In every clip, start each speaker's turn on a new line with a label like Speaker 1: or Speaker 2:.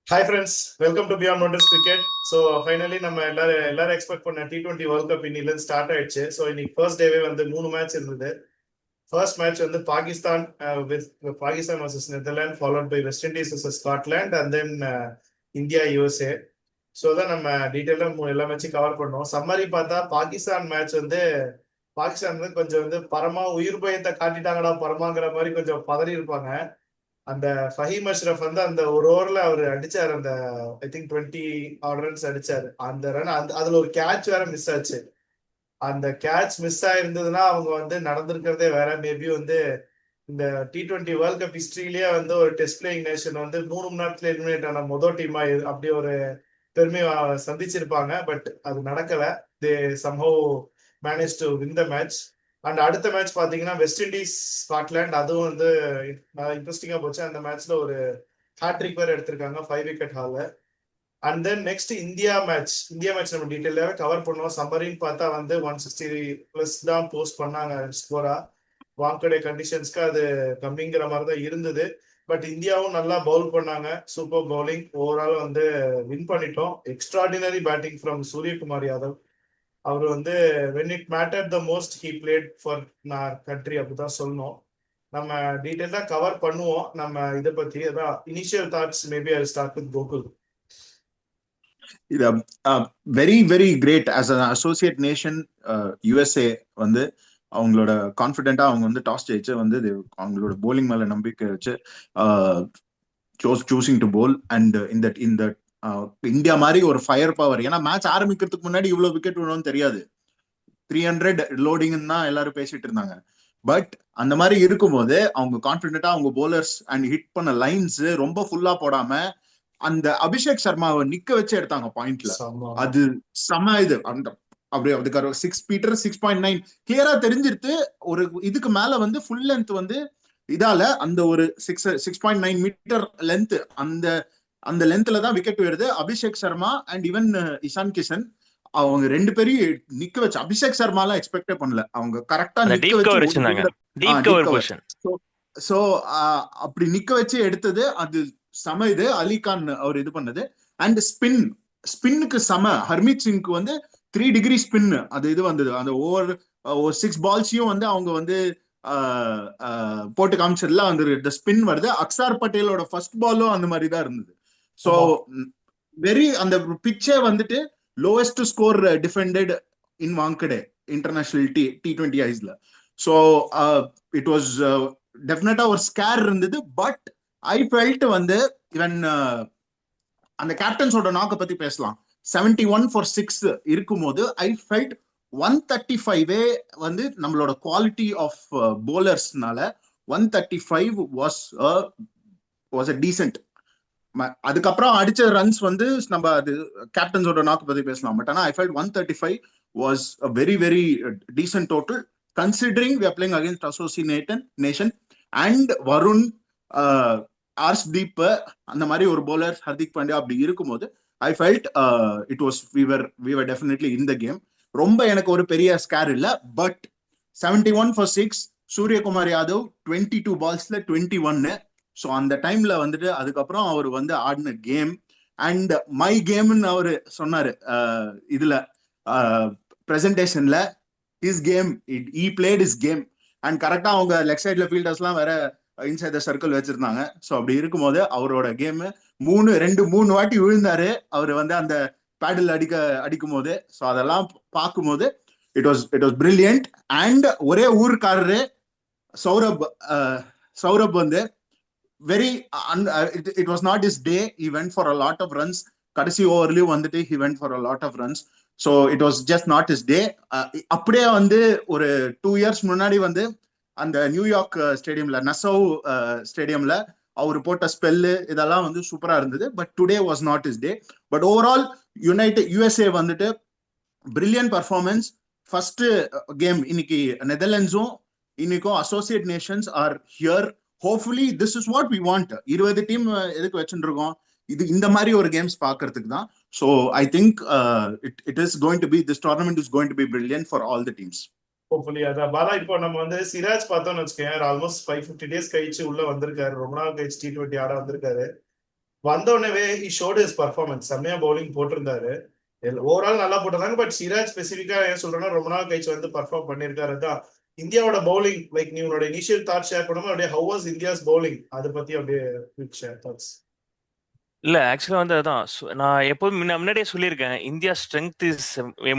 Speaker 1: Hi friends, welcome to beyond wonders cricket. So finally நம்ம எல்லாரும் expect பண்ண T20 world cup இன்னிலேருந்து start ஆயிடுச்சு. ஸோ இன்னைக்கு ஃபர்ஸ்ட் டேவே வந்து 3 மேட்ச் இருந்தது. ஃபர்ஸ்ட் மேட்ச் வந்து Pakistan with Pakistan versus Netherlands, followed by West Indies versus Scotland, and then India USA. So தான் நம்ம டீட்டெயிலாக எல்லா மேட்சும் கவர் பண்ணோம். சம்மரி பார்த்தா பாகிஸ்தான் மேட்ச் வந்து பாகிஸ்தான் வந்து கொஞ்சம் வந்து பரமா உயிர் பயத்தை காட்டிட்டாங்கடா பரமாங்கிற மாதிரி கொஞ்சம் பதறி இருப்பாங்க. அந்த ஃபஹீம் அஷ்ரஃப் வந்து அந்த ஒரு ஓவர்ல அவர் அடிச்சாரு. அந்த ஐ திங்க் 20 ரன்ஸ் அடிச்சாரு. அந்த ரன் அதுல ஒரு கேட்ச் வேற மிஸ் ஆச்சு. அந்த கேட்ச் மிஸ் ஆயிருந்ததுன்னா அவங்க வந்து நடந்திருக்கிறதே வேற. மேபி வந்து இந்த T20 வேர்ல்ட் கப் ஹிஸ்டரியிலேயே வந்து ஒரு டெஸ்ட் பிளேயிங் நேஷன் வந்து 3 மணி நேரத்துல எலிமினேட் ஆன மொதல் டீமா அப்படி ஒரு பெருமையை சந்திச்சிருப்பாங்க. பட் அது நடக்கல. They somehow managed to win the match. And அடுத்த மேட்ச் பாத்தீங்கன்னா வெஸ்ட் இண்டீஸ் ஸ்காட்லாந்து, அதுவும் வந்து இன்ட்ரெஸ்டிங்கா போச்சு. அந்த மேட்ச்ல ஒரு ஹேட்ரிக் வேற எடுத்திருக்காங்க 5 விக்கெட் ஹால்ல. And then next India match நம்ம டீட்டெயிலாவே கவர் பண்ணுவோம். சம்மரின்னு பார்த்தா வந்து 160+ தான் போஸ்ட் பண்ணாங்க ஸ்கோரா. வாங்கடே கண்டிஷன்ஸ்க்கு அது கம்மிங்கிற மாதிரி தான் இருந்தது. பட் இந்தியாவும் நல்லா பவுல் பண்ணாங்க. Super bowling. ஓவரால் வந்து வின் பண்ணிட்டோம். Extraordinary batting from Suryakumar Yadav. அவர் வந்து when it matter the most he played for நான் கண்ட்ரி, அப்படிதான் சொல்லணும். நம்ம டீட்டெயிலா கவர் பண்ணுவோம். நம்ம இதை பத்தி அதான் initial thoughts. Maybe I start with Gokul.
Speaker 2: இது very very great. As an associate nation USA வந்து அவங்களோட கான்ஃபிடென்ட்டா அவங்க வந்து டாஸ் ஜெயிச்சு வந்து அவங்களோட போலிங் மேல நம்பிக்கை வச்சு சூசிங் டு போல். அண்ட் இந்த இந்தியா மாதிரி ஒரு ஃபயர் பவர், ஏன்னா மேட்ச் ஆரம்பிக்கிறதுக்கு முன்னாடி இவ்வளவு விக்கெட் விழும்னு தெரியாது. 300 லோடிங் தான் எல்லாரும் பேசிட்டு இருந்தாங்க. பட் அந்த மாதிரி இருக்கும்போது அவங்க கான்பிடென்டா அவங்க போலர்ஸ் அண்ட் ஹிட் பண்ண லைன்ஸ் ரொம்ப ஃபுல்லா போடாம அந்த அபிஷேக் சர்மாவை நிக்க வச்சு எடுத்தாங்க பாயிண்ட்ல. அது செம. இது அந்த அப்படி அதுக்கு 6 மீட்டர் 6.9 கிளியரா தெரிஞ்சிருத்து. ஒரு இதுக்கு மேல வந்து ஃபுல் லென்த் வந்து இதால அந்த ஒரு 6.9 மீட்டர் லென்த், அந்த அந்த லென்த்ல தான் விக்கெட் வருது. அபிஷேக் சர்மா அண்ட் ஈவன் இஷான் கிஷன் அவங்க ரெண்டு பேரையும் நிக்க வச்சு, அபிஷேக் சர்மாலாம் எக்ஸ்பெக்டே பண்ணல. அவங்க கரெக்டா நிக்க வச்சு டீப் கவர். சோ அப்படி நிக்க வச்சு எடுத்தது அது சம. இது அலிகான் அவர் இது பண்ணது. அண்ட் ஸ்பின்னுக்கு சம. ஹர்மீத் சிங்க்கு வந்து 3 டிகிரி ஸ்பின் அது இது வந்தது. அந்த ஓவர் ஒரு 6 பால்ஸையும் வந்து அவங்க வந்து போட்டு காமிச்சதுல வந்து ஸ்பின் வருது. அக்சார் பட்டேலோட ஃபர்ஸ்ட் பாலும் அந்த மாதிரி தான் இருந்தது. ஸோ வெரி அந்த பிச்சே வந்துட்டு lowest score defended in Wankhede international T20 ஐஸ்ல. ஸோ இட் வாஸ் டெஃபினட்டா ஒரு ஸ்கேர் இருந்தது. பட் ஐ ஃபெல்ட் வந்து ஈவன் அந்த கேப்டன்ஸோட நாக்க பத்தி பேசலாம். 71 for 6 இருக்கும்போது ஐ ஃபெல்ட் 135 வந்து நம்மளோட குவாலிட்டி ஆஃப் போலர்ஸ்னால 135 வாஸ் அ டீசென்ட். அதுக்கப்புறம் அடிச்ச ரன்ஸ் வந்து நம்ம அது கேப்டன்ஸோட நாக்கு பத்தி பேசலாம். பட் ஆனா I felt 135 was a very very decent total considering we are playing against associate nation. And Varun, Arshdeep, அந்த மாதிரி ஒரு போலர் ஹர்திக் பாண்டியா அப்படி இருக்கும்போது I felt it was we were definitely in the game. ரொம்ப எனக்கு ஒரு பெரிய ஸ்கேர் இல்ல. பட் 71 for 6 சூரியகுமார் யாதவ் 22 பால்ஸ்ல 21. ஸோ அந்த டைம்ல வந்துட்டு அதுக்கப்புறம் அவர் வந்து ஆடின கேம் அண்ட் மை கேம்னு அவரு சொன்னாரு இதுல பிரசன்டேஷன்ல. His game, he played his game. And கரெக்டா அவங்க லெஃப்ட் சைட்ல ஃபீல்டர்ஸ்லாம் வேற இன்சைட் த சர்க்கிள் வச்சிருந்தாங்க. ஸோ அப்படி இருக்கும்போது அவரோட கேம் 3 வாட்டி விழுந்தாரு அவர் வந்து அந்த பேடில் அடிக்கும் போது. ஸோ அதெல்லாம் பார்க்கும்போது இட் வாஸ் பிரில்லியன்ட். அண்ட் ஒரே ஊருக்காரரு சௌரப் வந்து very it was not his day. He went for a lot of runs. கடைசி ஓவர்லயும் வந்துட்டு he went for a lot of runs. So it was just not his day. அப்படியே வந்து ஒரு 2 years முன்னாடி வந்து அந்த நியூயார்க் ஸ்டேடியம்ல நசவ் ஸ்டேடியம்ல அவர் போட்ட ஸ்பெல்லு இதெல்லாம் வந்து சூப்பரா இருந்தது. But today was not his day. But overall USA வந்துட்டு பிரில்லியன்ட் பர்ஃபார்மன்ஸ். ஃபர்ஸ்ட் கேம் இன்னைக்கு நெதர்லாண்ட்ஸும் இன்னைக்கும் associate nations are here. Hopefully this is what we want. 20 team எதுக்கு வச்சுட்டு இருக்கோம்? இது இந்த மாதிரி ஒரு கேம்ஸ் பாக்குறதுக்கு தான். So I think it is going to be, this tournament is going to be brilliant for all the teams.
Speaker 1: Hopefully அதான் பாலா. இப்போ நம்ம வந்து சிராஜ் பார்த்தோம்னு வச்சுக்கோங்க, ஆல்மோஸ்ட் 550 days கழிச்சு உள்ள வந்திருக்காரு. ரொம்ப நாள் கழிச்சு T20 ஆட வந்திருக்காரு. வந்த உடனே he showed his performance. செம்மையா பவுலிங் போட்டிருந்தாரு. ஓவரால் நல்லா போட்டிருந்தாங்க. பட் சிராஜ் ஸ்பெசிஃபிக்கா ஏன் சொல்றேன்னா ரொம்ப நாள் கழிச்சு வந்து பர்ஃபார்ம் பண்ணிருக்காரு தான். இந்தியாவோட பவுலிங் லைக் நீ உன்னோட இனிஷியல் தாட் ஷேர் பண்ணும்போது அப்படியே ஹவ் வாஸ் இந்தியாஸ் பவுலிங் அதை பத்தி அப்படியே குவிக் ஷேர் தாட்ஸ்.
Speaker 3: இல்ல ஆக்சுவலா வந்து அதான் நான் எப்போதும் முன்னாடியே சொல்லியிருக்கேன், India strength is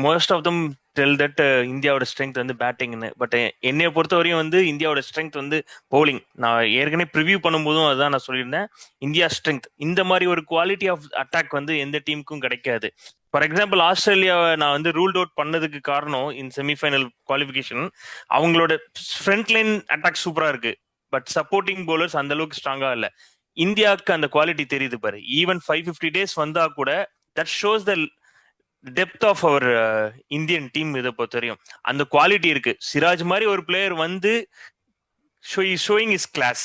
Speaker 3: most of them tell that இந்தியாவோட ஸ்ட்ரென்த் வந்து பேட்டிங்னு. பட் என்னைய பொறுத்தவரையும் வந்து இந்தியாவோட ஸ்ட்ரென்த் வந்து பவுலிங். நான் ஏற்கனவே ப்ரிவியூ பண்ணும்போதும் அதுதான் நான் சொல்லியிருந்தேன். இந்தியா ஸ்ட்ரென்த் இந்த மாதிரி ஒரு குவாலிட்டி ஆஃப் அட்டாக் வந்து எந்த டீமுக்கும் கிடைக்காது. ஃபார் எக்ஸாம்பிள் ஆஸ்திரேலியாவை நான் வந்து ரூல்ட் அவுட் பண்ணதுக்கு காரணம் இன் செமிஃபைனல் குவாலிஃபிகேஷன் அவங்களோட ஃப்ரண்ட் லைன் அட்டாக் சூப்பரா இருக்கு, பட் சப்போர்ட்டிங் பவுலர்ஸ் அந்த அளவுக்கு ஸ்ட்ராங்கா இல்ல. இந்தியாவுக்கு அந்த குவாலிட்டி தெரியுது பாரு. ஈவன் 550 days வந்தா கூட that shows the depth of our Indian team. இதை பொறுத்த வரையும் அந்த குவாலிட்டி இருக்கு. சிராஜ் மாதிரி ஒரு பிளேயர் வந்து showing his class.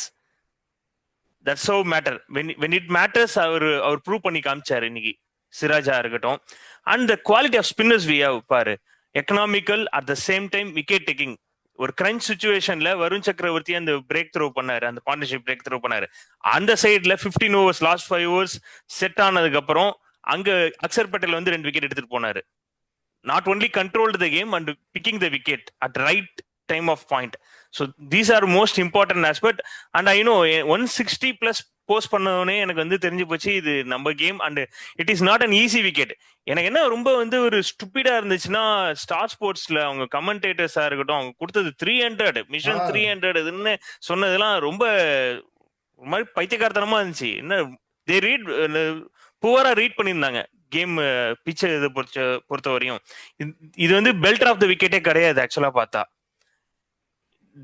Speaker 3: That's how matter. When it matters அவர் ப்ரூவ் பண்ணி காமிச்சாரு இன்னைக்கு, சிராஜா இருக்கட்டும். And the quality of spinners we have பாரு. Economical at the same time wicket taking. ஒரு கிரன்ச் சுச்சுவேஷன்ல வருண் சக்கரவர்த்தி அந்த பிரேக் த்ரோ பண்ணாரு, அந்த பார்ட்னர்ஷிப் பிரேக் த்ரோ பண்ணாரு. அந்த சைட்ல 15 overs லாஸ்ட் 5 overs செட் ஆனதுக்கு அப்புறம் அங்க அக்சர் பட்டேல் வந்து 2 விக்கெட் எடுத்துட்டு போனாரு. Not only controlled the game and picking the wicket at right time of point. So these are most important aspect. And I know 160+ post பண்ணவனே எனக்கு வந்து தெரிஞ்சு போச்சு இது நம்ம game. And it is not an easy wicket. எனக்கு என்ன ரொம்ப வந்து ஒரு ஸ்டூபிடா இருந்துச்சுன்னா, ஸ்டார் ஸ்போர்ட்ஸ்ல அவங்க கமெண்டேட்டர்ஸா இருக்கட்டும் அவங்க கொடுத்தது 300 மிஷன் 300 சொன்னதெல்லாம் ரொம்ப ஒரு மாதிரி பைத்தியக்காரத்தனமா இருந்துச்சு. என்ன தே ரீட் புவரா ரீட் பண்ணியிருந்தாங்க கேம் பிச்சை இதை பொறுத்த வரையும். இது வந்து பெல்ட் ஆஃப் த விக்கெட்டே கிடையாது ஆக்சுவலா பார்த்தா.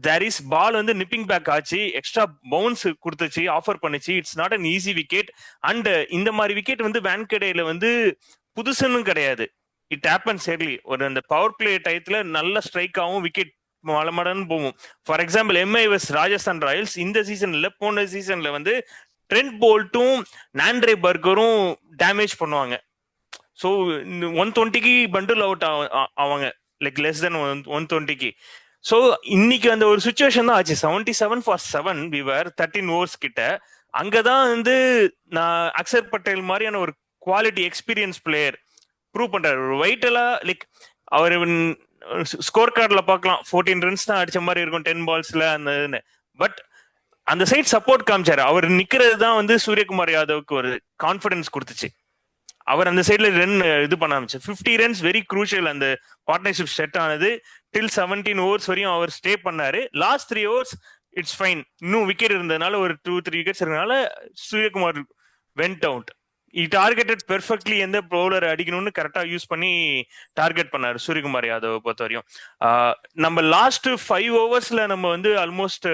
Speaker 3: தேர் இஸ் பால் வந்து நிப்பிங் பேக் ஆச்சு, எக்ஸ்ட்ரா பவுன்ஸ் கொடுத்துச்சு, ஆஃபர் பண்ணுச்சு. It's not an easy wicket. And இந்த மாதிரி விக்கெட் வந்து வேன்கடேல வந்து புதுசுன்னு கிடையாது. It happens early. ஒரு அந்த பவர் பிளே டயத்துல நல்ல ஸ்ட்ரைக் ஆகும், விக்கெட் மலமடன்னு போகும். For example MI vs Rajasthan Royals இந்த சீசன்ல, போன சீசன்ல வந்து ட்ரெண்ட் போல்ட்டும் நாண்ட்ரே பர்கரும் டேமேஜ் பண்ணுவாங்க. ஸோ 120க்கு பண்டில் அவுட் ஆவாங்க, லைக் லெஸ் தென் 120க்கு. ஸோ இன்னைக்கு அந்த ஒரு சுச்சுவேஷன் தான் ஆச்சு. 77 for 7 we were 13 overs கிட்ட. அங்கதான் வந்து நான் அக்சர் பட்டேல் மாதிரியான ஒரு குவாலிட்டி எக்ஸ்பீரியன்ஸ் பிளேயர் ப்ரூவ் பண்றாரு. ஒரு வைட்டலா லைக் அவர் ஸ்கோர் கார்டுல பார்க்கலாம் 14 runs தான் அடிச்ச மாதிரி இருக்கும் 10 balls அந்த. பட் அந்த சைட் சப்போர்ட் காமிச்சாரு. அவர் நிக்கிறது தான் வந்து சூரியகுமார் யாதவுக்கு ஒரு கான்பிடன்ஸ் கொடுத்துச்சு. அவர் அந்த சைட்ல ரன் இது பண்ண ஆரம்பிச்சு. 50 runs வெரி குரூஷியல். அந்த பார்ட்னர்ஷிப் செட் ஆனது டில் 17 overs வரையும் அவர் ஸ்டே பண்ணாரு. Last 3 overs it's fine. இன்னும் விக்கெட் இருந்ததுனால ஒரு 2-3 விக்கெட்ஸ் இருந்தனால Suryakumar vent out. Targeted perfectly எந்த பவுலர் அடிக்கணும்னு கரெக்டா யூஸ் பண்ணி டார்கெட் பண்ணாரு சூரியகுமார் யாதவ் பொறுத்த வரையும். நம்ம லாஸ்ட் 5 overs நம்ம வந்து almost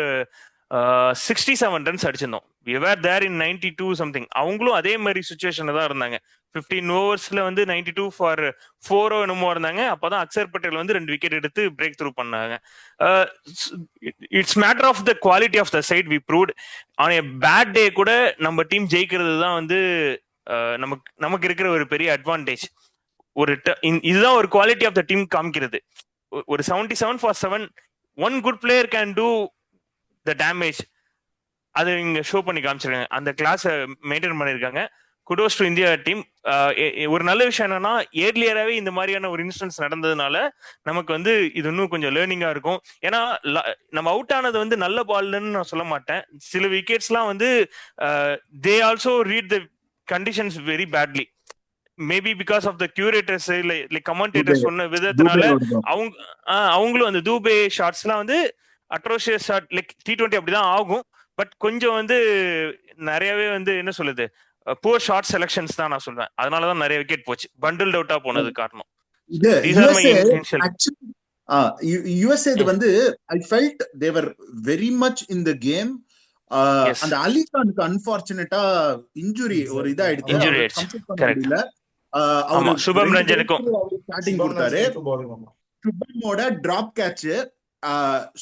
Speaker 3: 67 runs அடிச்சிருந்தோம். we were there in 92 something. அவங்களும் அதே மாதிரி சுச்சுவேஷன்ல தான் இருந்தாங்க. 15 overs வந்து 92 for 4 என்னமோ இருந்தாங்க. அப்பதான் அக்சர் பட்டேல் வந்து 2 விக்கெட் எடுத்து பிரேக் த்ரூ பண்ணாங்க. It's matter of the quality of the side we proved. On a bad day கூட நம்ம டீம் ஜெயிக்கிறது தான் வந்து நமக்கு இருக்கிற ஒரு பெரிய அட்வான்டேஜ். இதுதான் ஒரு குவாலிட்டி ஆஃப் த டீம் காமிக்கிறது. ஒரு 77 for 7 one good player can do the damage. அது இங்க ஷோ பண்ணி காமிச்சிருக்காங்க. அந்த கிளாஸை மெயின்டைன் பண்ணிருக்காங்க. Kudos to India team. ஒரு நல்ல விஷயம் என்னன்னா, ஏர்லியராகவே இந்த மாதிரியான ஒரு இன்சிடென்ட்ஸ் நடந்ததுனால நமக்கு வந்து இது இன்னும் கொஞ்சம் லேர்னிங்கா இருக்கும். ஏன்னா நம்ம அவுட் ஆனது வந்து நல்ல பால்னு நான் சொல்ல மாட்டேன். சில விக்கெட்ஸ்லாம் வந்து they also read the conditions very badly. Maybe because of the curators like commentators சொன்ன விதத்தினால அவங்களும் அந்த தூபே ஷாட்ஸ்லாம் வந்து அட்ரோஷியஸ் ஷாட். லைக் T20 அப்படிதான் ஆகும். பட் கொஞ்சம் வந்து நிறையவே வந்து என்ன சொல்லுது, புவர் ஷார்ட் செலக்ஷன்ஸ் தான் நான் சொல்வேன். அதனாலதான் நிறைய விக்கெட் போச்சு, பண்டில் அவுட்டா போனது காரணம்.
Speaker 2: USA இது வந்து I felt they were very much in the game. அந்த அலிகானுக்கு அன்பார்ச்சுனேட்டா இன்ஜுரி ஒரு இதாயிடுச்சு.
Speaker 3: சுபம் ரஞ்சனுக்கும்
Speaker 2: ஸ்டார்டிங் கொடுத்தாரு. சுபமோட டிராப் கேட்ச்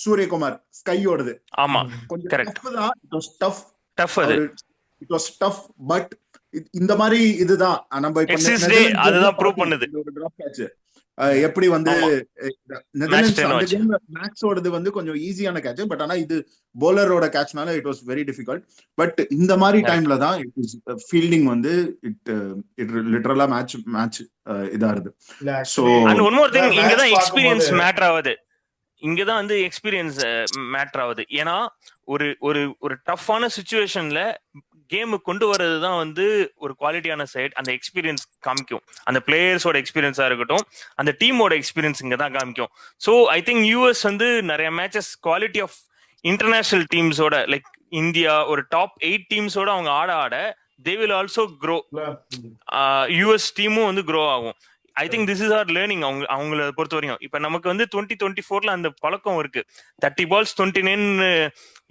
Speaker 2: சூரியகுமார் ஸ்கையோடது.
Speaker 3: ஆமா
Speaker 2: கொஞ்சம்
Speaker 3: டஃப் அது.
Speaker 2: It was tough. பட் இந்த மாதிரி இதுதான் நம்ம
Speaker 3: அதுதான் ப்ரூவ் பண்ணுது.
Speaker 2: டிராப் கேட்ச் எப்படி வந்து
Speaker 3: ஆமா மேட்ச்
Speaker 2: நெதர்லாண்ட்ஸ்
Speaker 3: 10
Speaker 2: அந்த
Speaker 3: ஆச்சு.
Speaker 2: கேம் மேக்ஸோடது வந்து கொஞ்சம் ஈஸியான கேட்ச், பட் ஆனா இது போலரோட கேட்ச்னால it was very difficult. But இந்த மாதிரி
Speaker 3: கரெக்ட்.
Speaker 2: டைம்ல தான் இட் இஸ் ஃபீல்டிங் வந்து இட் இட் லிட்டரலா மேட்ச் இதாருது.
Speaker 1: இல்ல
Speaker 2: so
Speaker 1: actually
Speaker 3: and one more thing, இங்க
Speaker 1: மேட்ச்
Speaker 3: தான்
Speaker 1: பார்க்கும்போது
Speaker 3: எக்ஸ்பீரியன்ஸ் மேட்டர் ஆகுது. இங்க தான் வந்து எக்ஸ்பீரியன்ஸ் மேட்டர் ஆகுது. ஏன்னா ஒரு ஒரு ஒரு டஃப்பான சுச்சுவேஷன்ல கேமு கொண்டு வர்றது தான் வந்து ஒரு குவாலிட்டியான சைட். அந்த எக்ஸ்பீரியன்ஸ் காமிக்கும், அந்த பிளேயர்ஸோட எக்ஸ்பீரியன்ஸா இருக்கட்டும், அந்த டீமோட எக்ஸ்பீரியன்ஸ் இங்க தான் காமிக்கும். ஸோ ஐ திங்க் யூஎஸ் வந்து நிறைய மேட்சஸ் குவாலிட்டி ஆஃப் இன்டர்நேஷனல் டீம்ஸோட, லைக் இந்தியா ஒரு டாப் 8 டீம்ஸோட அவங்க ஆட they will also grow. US டீமும் வந்து க்ரோ ஆகும். I think this is our learning. அவங்கள பொறுத்த வரைக்கும் இப்ப நமக்கு வந்து 2024 அந்த பழக்கம் இருக்கு. 30 balls 29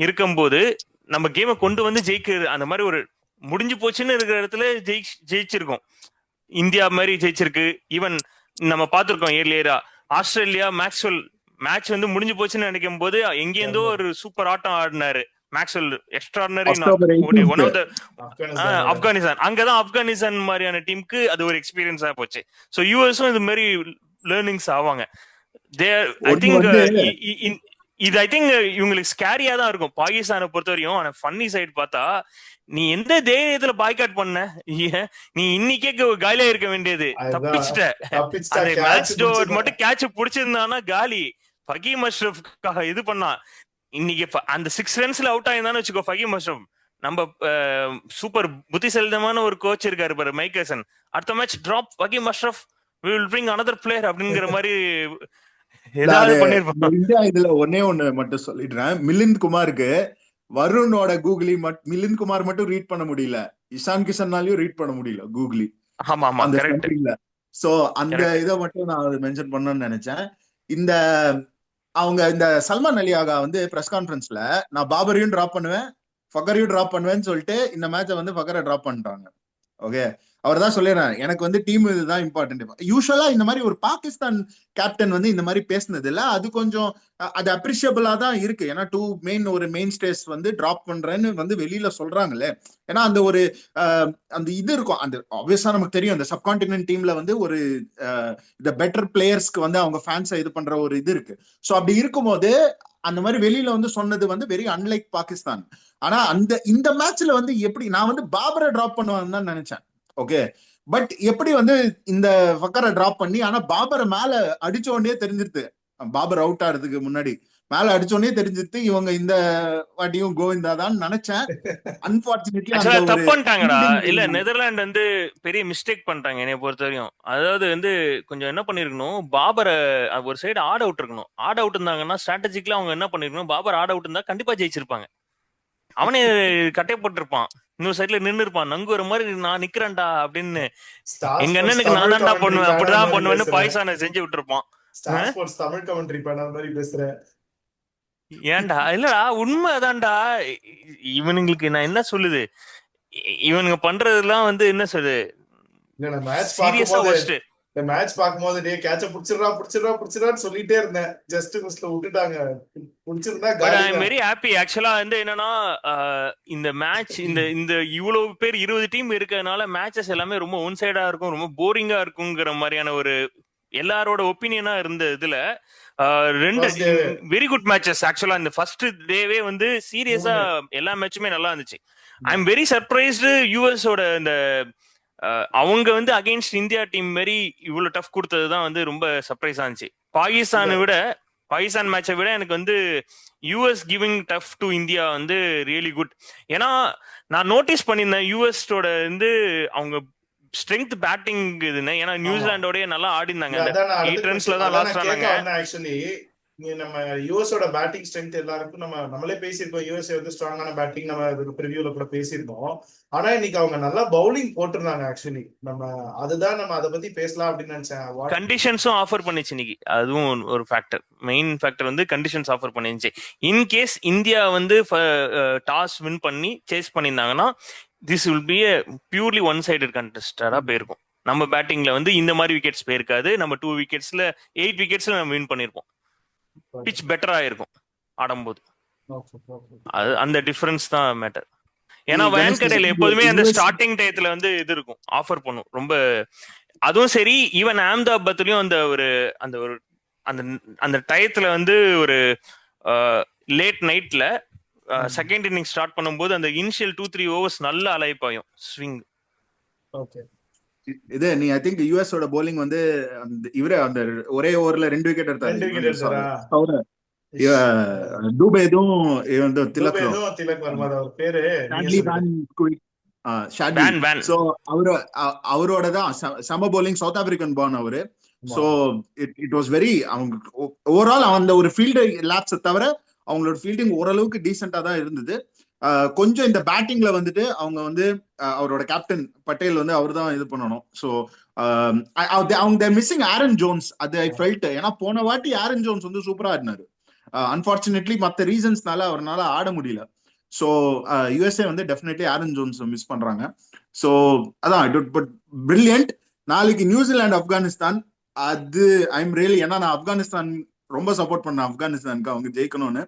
Speaker 3: இருக்கும்போது நம்ம கேமை கொண்டு வந்து ஜெயிக்கிற அந்த மாதிரி ஒரு முடிஞ்சு போச்சுன்னு இருக்கிற இடத்துல ஜெயிச்சிருக்கோம். இந்தியா மாதிரி ஜெயிச்சிருக்கு. ஈவன் நம்ம பார்த்திருக்கோம் ஏர்லியரா ஆஸ்திரேலியா மேக்ஸ்வெல் மேட்ச் வந்து முடிஞ்சு போச்சுன்னு நினைக்கும் போது எங்கேருந்தோ ஒரு சூப்பர் ஆட்டம் ஆடினாரு Maxwell. Extraordinary one of the Afghanistan. அங்கதான் ஆப்கானிஸ்தான் மாதிரியான டீமுக்கு அது ஒரு எக்ஸ்பீரியன்ஸா போச்சு. ஸோ யூஎஸும் இது மாதிரி லேர்னிங்ஸ் ஆவாங்க. ஐ திங்க் இது ஐ திங்க் இவங்களுக்கு ஸ்கேரியா தான் இருக்கும் பாகிஸ்தானை பொறுத்த வரையும். ஆனா ஃபன்னி சைடு பார்த்தா, நீ எந்த தைரியத்துல பாய்காட் பண்ண, நீ இன்னைக்கே காலியா இருக்க வேண்டியது, தப்பிச்சிட்ட. அந்த மேட்ச் டோவர் மட்டும் கேட்ச் புடிச்சிருந்தானா காலி. ஃபகீம் அஷ்ரஃப்காக இது பண்ணா. இன்னைக்கு அந்த 6 runsல அவுட் ஆயிருந்தான்னு வச்சுக்கோ ஃபகீம் அஷ்ரஃப், நம்ம சூப்பர் புத்திசலிதமான ஒரு கோச் இருக்காரு பாரு மைக்கேசன், அடுத்த match drop Faheem Ashraf, we will bring another player அப்படிங்கிற மாதிரி ஏதாவது பண்ணிருப்பாங்க.
Speaker 2: இந்தியா இதுல ஒன்னே ஒண்ணு மட்டும் சொல்லிடுறேன். மிலிந்த் குமாருக்கு வருணோட கூகுளி மிலிந்த் குமார் மட்டும் ரீட் பண்ண முடியல, இஷான் கிஷன்னாலையும் ரீட் பண்ண முடியல கூகுளி.
Speaker 3: ஆமா ஆமா
Speaker 2: அந்த
Speaker 3: கரெக்ட்.
Speaker 2: சென்ட்ரிங்ல. சோ அந்த இதை மட்டும் நான் மென்ஷன் பண்ணணும்னு நினைச்சேன். இந்த அவங்க இந்த சல்மான் அலியாகா வந்து பிரஸ் கான்ஃபரன்ஸ்ல நான் பாபரையும் டிராப் பண்ணுவேன் ஃபக்கரையும் டிராப் பண்ணுவேன்னு சொல்லிட்டு இந்த மேட்சை வந்து ஃபக்கரை டிராப் பண்ணிட்டாங்க. ஓகே, அவர் தான் சொல்லிடுறாரு எனக்கு வந்து டீம் இதுதான் இம்பார்ட்டன்ட். யூஸ்வலா இந்த மாதிரி ஒரு பாகிஸ்தான் கேப்டன் வந்து இந்த மாதிரி பேசினது இல்ல, அது கொஞ்சம் அது அப்ரிஷியபிளா தான் இருக்கு. ஏன்னா ஒரு மெயின் ஸ்டேஜ் வந்து டிராப் பண்றேன்னு வந்து வெளியில சொல்றாங்களே. ஏன்னா அந்த ஒரு அந்த இது இருக்கும். அந்த ஆப்வியஸா நமக்கு தெரியும் அந்த சப்கான்டினென்ட் டீம்ல வந்து ஒரு இந்த பெட்டர் பிளேயர்ஸ்க்கு வந்து அவங்க ஃபேன்ஸை இது பண்ற ஒரு இது இருக்கு. ஸோ அப்படி இருக்கும்போது அந்த மாதிரி வெளியில வந்து சொன்னது வந்து வெரி அன்லைக் பாகிஸ்தான். ஆனா இந்த மேட்ச்ல வந்து எப்படி நான் வந்து பாபரை டிராப் பண்ணுவான்னு தான் நினைச்சேன். ஓகே, பட் எப்படி வந்து இந்த ஃபக்கரை டிராப் பண்ணி, ஆனா பாபரை மேல அடிச்ச உடனே தெரிஞ்சிருது, பாபர் அவுட் ஆறதுக்கு முன்னாடி மேல அடிச்ச உடனே தெரிஞ்சிருது இவங்க இந்த வாட்டியும் கோவிந்தா தான் நினைச்சேன். அன்பார்ச்சுனேட்லி
Speaker 3: தப்பு பண்ணிட்டாங்கடா. இல்ல நெதர்லாந்து வந்து பெரிய மிஸ்டேக் பண்ணிட்டாங்க என்னைய பொறுத்த வரையும். அதாவது வந்து கொஞ்சம் என்ன பண்ணிருக்கணும், பாபரை ஒரு சைடு ஆட் அவுட் இருக்கணும். ஆட் அவுட் இருந்தாங்கன்னா ஸ்ட்ராட்டஜிக்கலா அவங்க என்ன பண்ணிருக்கணும், பாபர் ஆட் அவுட் இருந்தா கண்டிப்பா ஜெயிச்சிருப்பாங்க. அவனே கட்டை போட்டிருப்பான், இன்னொரு சைட்ல நின்று இருப்பான், நங்குற மாதிரி நான் நிக்கிறேன்டா அப்படின்னு. எங்க அண்ணனுக்கு நான் தான்டா பண்ணுவேன், அப்படிதான் பண்ணுவேன்னு பாய்சான செஞ்சு விட்டுருப்பான்.
Speaker 1: தமிழ் கமெண்ட்ரி பண்ண மாதிரி பேசுறேன்.
Speaker 3: ஏன்டா இல்லடா உண்மைதான்டா. இவனுங்களுக்கு நான் என்ன சொல்லுது, இவனுங்க பண்றதெல்லாம் வந்து என்ன சொல்லுது, சீரியஸா வச்சுட்டு
Speaker 1: இந்த மேட்ச் பார்க்கும்போது டே கேட்ச புடிச்சிடறான்னு சொல்லிட்டே இருந்தேன். ஜஸ்ட் மிஸ்ல விட்டுட்டாங்க. புடிச்சிருந்தா
Speaker 3: but I am very happy. ஆக்சுவலா வந்து என்னன்னா இந்த மேட்ச் இந்த இவ்வளவு பேர் 20 டீம் இருக்கிறதுனால மேட்சஸ் எல்லாமே ரொம்ப ஒன் சைடா இருக்கும், ரொம்ப போரிங்கா இருக்குங்கிற மாதிரியான ஒரு எல்லாரோட ஒப்பீனியனா இருந்த இதுல 2 வெரி குட் மேட்சஸ். ஆக்சுவலா இந்த ஃபர்ஸ்ட் டேவே வந்து சீரியஸா எல்லா மேட்சுமே நல்லா இருந்துச்சு. ஐ எம் வெரி சர்ப்ரைஸ்டு யூஎஸோட இந்த அவங்க வந்து அகைன்ஸ்ட் இந்தியா டீம் மாதிரி இவ்வளவு டஃப் கொடுத்ததுதான் வந்து ரொம்ப சர்ப்ரைஸா இருந்துச்சு. பாகிஸ்தான் மேட்சை விட எனக்கு வந்து US giving tough to India வந்து ரியலி குட். ஏன்னா நான் நோட்டீஸ் பண்ணியிருந்தேன் யூஎஸோட வந்து அவங்க ஸ்ட்ரென்த் பேட்டிங் இதுன்னு. ஏன்னா நியூசிலாண்டோடய நல்லா ஆடி இருந்தாங்க, 8 runsல தான் லாஸ்ட் ஆனாங்க.
Speaker 1: ஆக்சுவலி நம்ம யூஎஸோட பேட்டிங் ஸ்ட்ரென்த் எல்லாருக்கும் நம்மளே பேசியிருக்கோம். யூஎஸ்ஏ வந்து ஸ்ட்ராங்கான பேட்டிங் நம்ம ப்ரிவியூல கூட பேசியிருந்தோம். ஆனா இன்னைக்கு அவங்க நல்லா பவுலிங் போட்டிருந்தாங்க. ஆக்சுவலி நம்ம அதை பத்தி பேசலாம் அப்படின்னு நினைச்சேன்.
Speaker 3: கண்டிஷன்ஸும் ஆஃபர் பண்ணிச்சு இன்னைக்கு, அதுவும் ஒரு ஃபேக்டர். மெயின் ஃபேக்டர் வந்து கண்டிஷன்ஸ் ஆஃபர் பண்ணிருந்துச்சு. இன்கேஸ் இந்தியா வந்து டாஸ் வின் பண்ணி சேஸ் பண்ணியிருந்தாங்கன்னா this will be a purely one sided contested போயிருக்கும். நம்ம பேட்டிங்ல வந்து இந்த மாதிரி விக்கெட்ஸ் போயிருக்காது. நம்ம 2 wicketsல 8 wicketsல நம்ம வின் பண்ணிருப்போம். பிச் பெட்டரா இருக்கும் ஆடும்போது. அது அந்த டிஃபரன்ஸ் தான் மேட்டர். ஏன்னா வேன்கடையில எப்போதுமே அந்த ஸ்டார்டிங் டயத்துல வந்து இது இருக்கும், ஆஃபர் பண்ணும் ரொம்ப. அதுவும் சரி, ஈவன் அஹமதாபாத்லயும் அந்த ஒரு அந்த அந்த டயத்துல வந்து ஒரு லேட் நைட்ல செகண்ட் இன்னிங் ஸ்டார்ட் பண்ணும்போது அந்த இனிஷியல் 2-3 ஓவர்ஸ் நல்ல அலைப்பாயும் ஸ்விங்.
Speaker 1: ஓகே,
Speaker 2: இது நீ ஐ திங்க் யுஎஸ் ஓட bowling வந்து இவரே அந்த ஒரே ஓவர்ல 2 விக்கெட்
Speaker 1: 2 wicket எடுத்தாரா?
Speaker 2: எடுத்தாரு. டூபேதும் வந்து திலக்
Speaker 1: துபேதும் திலக் வர்மா, அவர் பேரு நீங்க
Speaker 2: ஷாட்லி
Speaker 1: சொல்லுங்க.
Speaker 2: ஷாட்லி.
Speaker 3: வேன் வேன்
Speaker 2: சோ அவரோட தான் சம bowling, சவுத் ஆப்பிரிக்கன் born அவரு. சோ இட் வாஸ் வெரி, அவங்க ஓவரால் அந்த ஒரு ஃபீல்டு லேப்ஸ் தவிர அவங்களோட ஃபீல்டிங் ஓரளவுக்கு டீசெண்டா தான் இருந்தது. கொஞ்சம் இந்த பேட்டிங்ல வந்துட்டு அவங்க வந்து அவரோட கேப்டன் பட்டேல் வந்து அவர் தான் இது பண்ணணும். ஸோ அவங்க மிஸ்ஸிங் ஆரன் ஜோன்ஸ், அது ஐ ஃபெல்ட். ஏன்னா போன வாட்டி ஆரன் ஜோன்ஸ் வந்து சூப்பரா ஆடினாரு. அன்பார்ச்சுனேட்லி மற்ற ரீசன்ஸ்னால அவரால் ஆட முடியல. ஸோ யூஎஸ்ஏ வந்து டெஃபினெட்லி ஆரன் ஜோன்ஸ் மிஸ் பண்றாங்க. ஸோ அதான், பட் பிரில்லியன்ட். நாளைக்கு நியூசிலாந்து ஆப்கானிஸ்தான், அது ஐம் ரியலி, ஏன்னா நான் ஆப்கானிஸ்தான் ரொம்ப சப்போர்ட் பண்ணேன் ஆப்கானிஸ்தானுக்கு அவங்க ஜெயிக்கணும்னு.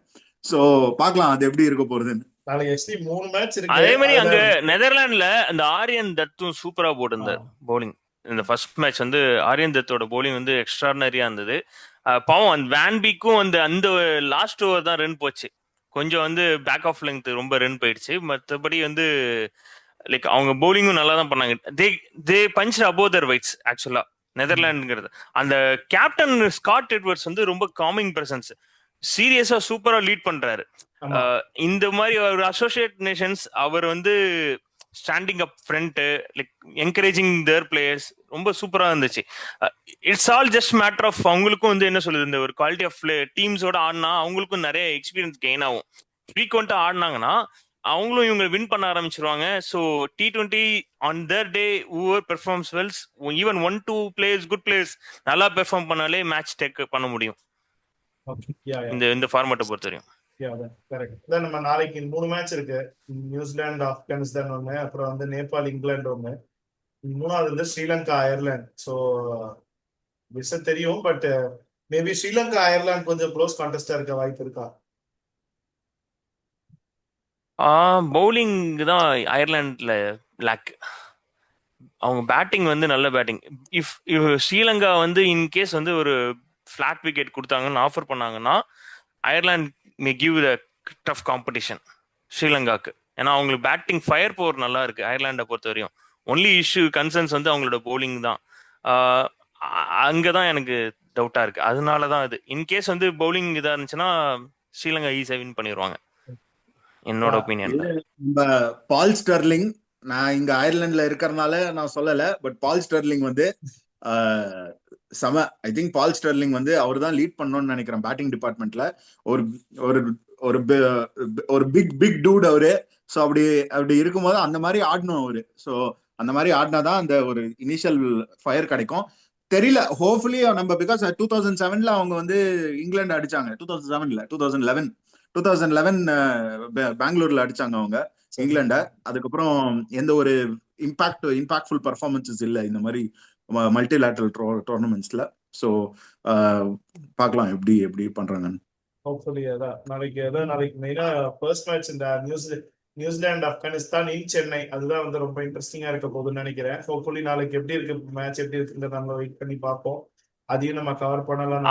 Speaker 2: ஸோ பார்க்கலாம் அது எப்படி இருக்க போறதுன்னு.
Speaker 1: நாளைக்கு எஸ்டி 3 மேட்ச் இருக்கு.
Speaker 3: அதே மாதிரி அங்க நெதர்லாந்துல அந்த ஆரியன் தத்தும் சூப்பரா போட்டிருந்தார் போலிங். இந்த ஃபர்ஸ்ட் மேட்ச் வந்து ஆரியன் தத்தோட போலிங் வந்து எக்ஸ்ட்ராடனரியா இருந்தது. பாவம் அந்த வேன்பீக்கும் அந்த லாஸ்ட் ஓவர் தான் ரன் போச்சு. கொஞ்சம் வந்து பேக் ஆஃப் லெங்த் ரொம்ப ரன் போயிடுச்சு. மற்றபடி வந்து லைக் அவங்க போலிங்கும் நல்லா தான் பண்ணாங்க. தே பஞ்ச் அபோவ் தர் வெயிட்ஸ் ஆக்சுவலா நெதர்லாண்டுங்கிறது. அந்த கேப்டன் ஸ்காட் எட்வர்ட்ஸ் வந்து ரொம்ப காமிங் பிரசன்ஸ், சீரியஸா சூப்பரா லீட் பண்றாரு. இந்த மாதிரி ஒரு அசோசியேட் நேஷன்ஸ் அவர் வந்து standing up front, like encouraging their players ரொம்ப சூப்பரா இருந்துச்சு. It's all just matter of அவங்களுக்கும் வந்து என்ன சொல்லுது, இந்த ஒரு குவாலிட்டி ஆஃப் டீம்ஸோட ஆடினா அவங்களுக்கும் நிறைய எக்ஸ்பீரியன்ஸ் கெயின் ஆகும். ஃப்ரீக்வெண்டா ஆடினாங்கன்னா அவங்களும் இவங்க வின் பண்ண ஆரம்பிச்சிருவாங்க. So T20 on their day whoever performs Wells, even 1-2 players good players நல்லா பெர்ஃபார்ம் பண்ணாலே மேட்ச் டேக் பண்ண முடியும் இந்த ஃபார்மேட்டை பொறுத்தவரையும்.
Speaker 1: நம்ம நாளைக்கு 3 மேட்ச் இருக்கு. நியூசிலாந்து ஆப்கானிஸ்தான் ஒண்ணு, அப்புறம் வந்து நேபாள் இங்கிலாந்து ஒண்ணு, 3வது வந்து ஸ்ரீலங்கா அயர்லாந்து. ஸோ விஷயம் தெரியும், பட் மேபி ஸ்ரீலங்கா அயர்லாந்து கொஞ்சம் க்ளோஸ் கான்டெஸ்டா இருக்க வாய்ப்பு இருக்கா?
Speaker 3: பவுலிங் தான் அயர்லாந்துல லேக். அவங்க பேட்டிங் வந்து நல்ல பேட்டிங். இஃப் ஸ்ரீலங்கா வந்து இன்கேஸ் வந்து ஒரு ஃபிளாட் விக்கெட் கொடுத்தாங்கன்னு ஆஃபர் பண்ணாங்கன்னா Ireland may give the tough competition ஸ்ரீலங்காக்கு. ஏன்னா அவங்களுக்கு பேட்டிங் ஃபயர் பவர் நல்லா இருக்கு அயர்லாண்டை பொறுத்த வரையும். ஒன்லி இஷ்யூ கன்சர்ன்ஸ் வந்து அவங்களோட போலிங் தான். அங்கதான் எனக்கு டவுட்டா இருக்கு. அதனாலதான் இது. இன்கேஸ் வந்து பவுலிங் இதா இருந்துச்சுன்னா ஸ்ரீலங்கா ஈஸியா வின் பண்ணிடுவாங்க என்னோட ஒப்பீனியன்ல.
Speaker 2: பால் ஸ்டெர்லிங், நான் இங்க அயர்லாந்துல இருக்கறனால நான் சொல்லல, பட் பால் ஸ்டெர்லிங் வந்து சம. ஐ திங்க் பால் ஸ்டெர்லிங் வந்து அவர் தான் லீட் பண்ணணும்னு நினைக்கிறேன் பேட்டிங் டிபார்ட்மெண்ட்ல. ஒரு ஒரு ஒரு ஒரு பிக் டூட் அவரு. ஸோ அப்படி இருக்கும்போது அந்த மாதிரி ஆடணும் அவரு. ஸோ அந்த மாதிரி ஆடினாதான் அந்த ஒரு இனிஷியல் ஃபயர் கிடைக்கும். தெரியல, ஹோப்ஃபுல்லி நம்ம, பிகாஸ் 2007ல அவங்க வந்து இங்கிலாந்து அடிச்சாங்க. 2011 பெங்களூர்ல அடிச்சாங்க அவங்க இங்கிலாண்ட. அதுக்கப்புறம் எந்த ஒரு இம்பாக்ட்ஃபுல் பர்ஃபார்மன்சஸ் இல்லை இந்த மாதிரி மல்டிலேட்டரல் டோர்னமெண்ட்ஸ்ல. ஸோ பார்க்கலாம் எப்படி பண்றாங்கன்னு.
Speaker 1: ஹோப்ஃபுல்லி நாளைக்கு மெயினா ஃபர்ஸ்ட் மேட்ச் இந்த நியூசிலாந்து ஆப்கானிஸ்தான் இன் சென்னை, அதுதான் வந்து ரொம்ப இன்ட்ரெஸ்டிங்கா இருக்க போகுதுன்னு நினைக்கிறேன். ஹோப்ஃபுல்லி நாளைக்கு எப்படி இருக்கு மேட்ச், எப்படி இருக்குன்றத நம்ம வெயிட் பண்ணி பார்ப்போம். அதையும் நம்ம கவர் பண்ணலாம்.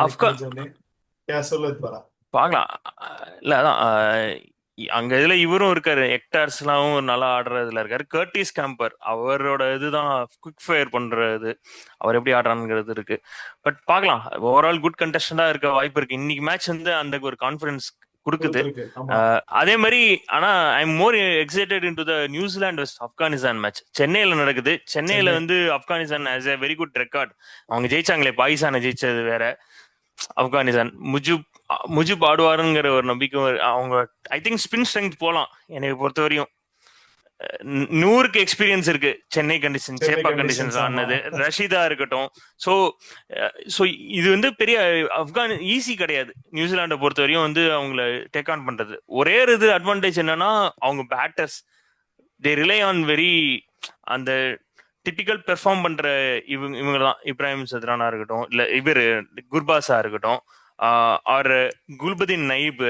Speaker 1: சொல்லுது பாரா
Speaker 3: பார்க்கலாம். இல்ல அதான் அங்க இதுல இவரும் இருக்காரு, ஹெக்டார்ஸ்லாம் நல்லா ஆடுறதுல இருக்காரு. கர்டிஸ் கேம்பர் அவரோட இதுதான் குவிக் ஃபயர் பண்றது, அவர் எப்படி ஆடுறாங்கிறது இருக்கு. பட் பார்க்கலாம், ஓவரால் குட் கண்டெஸ்டண்டா இருக்க வாய்ப்பு இருக்கு. இன்னைக்கு மேட்ச் வந்து அந்த ஒரு கான்ஃபிடன்ஸ் கொடுக்குது. அதே மாதிரி ஆனா I am more excited into the New Zealand west Afghanistan match. சென்னையில நடக்குது. சென்னையில வந்து Afghanistan has a very good record. அவங்க ஜெயிச்சாங்களே, பாகிஸ்தானை ஜெயிச்சது வேற. ஆப்கானிஸ்தான் முஜிப் ஆடுவாருங்கிற ஒரு நம்பிக்கை அவங்க. ஐ திங்க் ஸ்பின் ஸ்ட்ரெங்த் போலாம். என்னை பொறுத்தவரையும் 100க்கு எக்ஸ்பீரியன்ஸ் இருக்கு சென்னை கண்டிஷன், சேப்பா கண்டிஷன்ஸ் ஆனது. ரஷீதா இருக்கட்டும். ஸோ இது வந்து பெரிய ஆப்கான் ஈஸி கிடையாது நியூசிலாண்டை பொறுத்தவரையும் வந்து அவங்கள டேக் ஆன் பண்றது. ஒரே இது அட்வான்டேஜ் என்னன்னா அவங்க batters they rely on very அந்த டிபிக்கல் பெர்ஃபார்ம் பண்ற இவங்க தான். இப்ராஹிம் சத்ரானா இருக்கட்டும், இல்ல இவர் குர்பாஸா இருக்கட்டும், ஆர் குல்பதீன் நயீப்,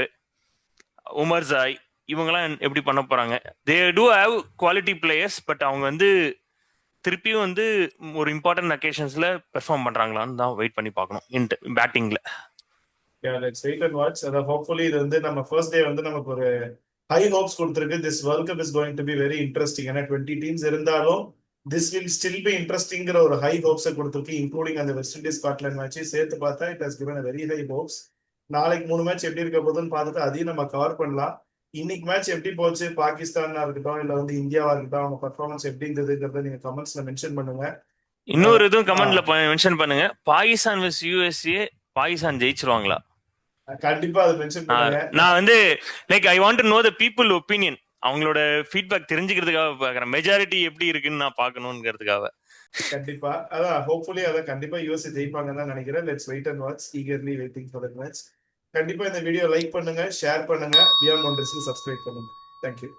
Speaker 3: உமர் ஜாய், இவங்கெல்லாம் எப்படி பண்ண போறாங்க? They do have quality players. But அவங்க வந்து திருப்பியும் வந்து ஒரு இம்பார்ட்டன்ட் அக்கேஷன்ஸ்ல பெர்ஃபார்ம் பண்றாங்களான்னு தான் வெயிட் பண்ணி பார்க்கணும் பேட்டிங்ல.
Speaker 1: Let's wait and watch. அத ஹோப்ஃபுல்லி இது வந்து நம்ம ஃபர்ஸ்ட் டே வந்து நமக்கு ஒரு ஹை ஹோப்ஸ் கொடுத்திருக்கு. This world cup is going to be very interesting. ஏன்னா 20 டீம்ஸ் இருந்தாலும் திஸ் வில் ஸ்டில் பி இன்ட்ரெஸ்டிங்கிற ஒரு ஹை ஹோப்ஸ் கொடுத்திருக்கு. இன்க்ளூடிங் அந்த வெஸ்ட் இண்டீஸ் ஸ்காட்லாந்து மேட்ச் சேர்த்து பார்த்தா it has given very high hopes. நாளைக்கு 3 மேட்ச் எப்படி இருக்க போகுதுன்னு பார்த்துட்டு அதையும் நம்ம கவர் பண்ணலாம். இன்னைக்கு மேட்ச் எப்படி போச்சு, பாகிஸ்தானா இருக்கட்டும் இல்ல வந்து இந்தியாவா இருக்கட்டும், அவங்க பர்ஃபார்மன்ஸ் எப்படி இருந்ததுங்கிறத நீங்க கமெண்ட்ஸ்ல மென்ஷன் பண்ணுங்க.
Speaker 3: இன்னொரு இதுவும் கமெண்ட்ல மென்ஷன் பண்ணுங்க, பாகிஸ்தான் vs USA பாகிஸ்தான் ஜெயிச்சிருவாங்களா?
Speaker 1: கண்டிப்பா அதை மென்ஷன் பண்ணுங்க.
Speaker 3: நான் வந்து like I want to know the people opinion, அவங்களோட ஃபீட்பேக் தெரிஞ்சுக்கிறதுக்காக பாக்குறேன். மெஜாரிட்டி எப்படி இருக்குன்னு நான் பார்க்கணுங்கிறதுக்காக.
Speaker 1: கண்டிப்பா அதான் ஹோப்ஃபுல்லி அதை கண்டிப்பா யூஎஸ் ஜெயிப்பாங்கன்னு தான் நினைக்கிறேன். Let's wait and watch, eagerly waiting for the match. கண்டிப்பா இந்த வீடியோ லைக் பண்ணுங்க, ஷேர் பண்ணுங்க, பியாண்ட் பவுண்டரிஸ்க்கு சப்ஸ்கிரைப் பண்ணுங்க. தேங்க்யூ.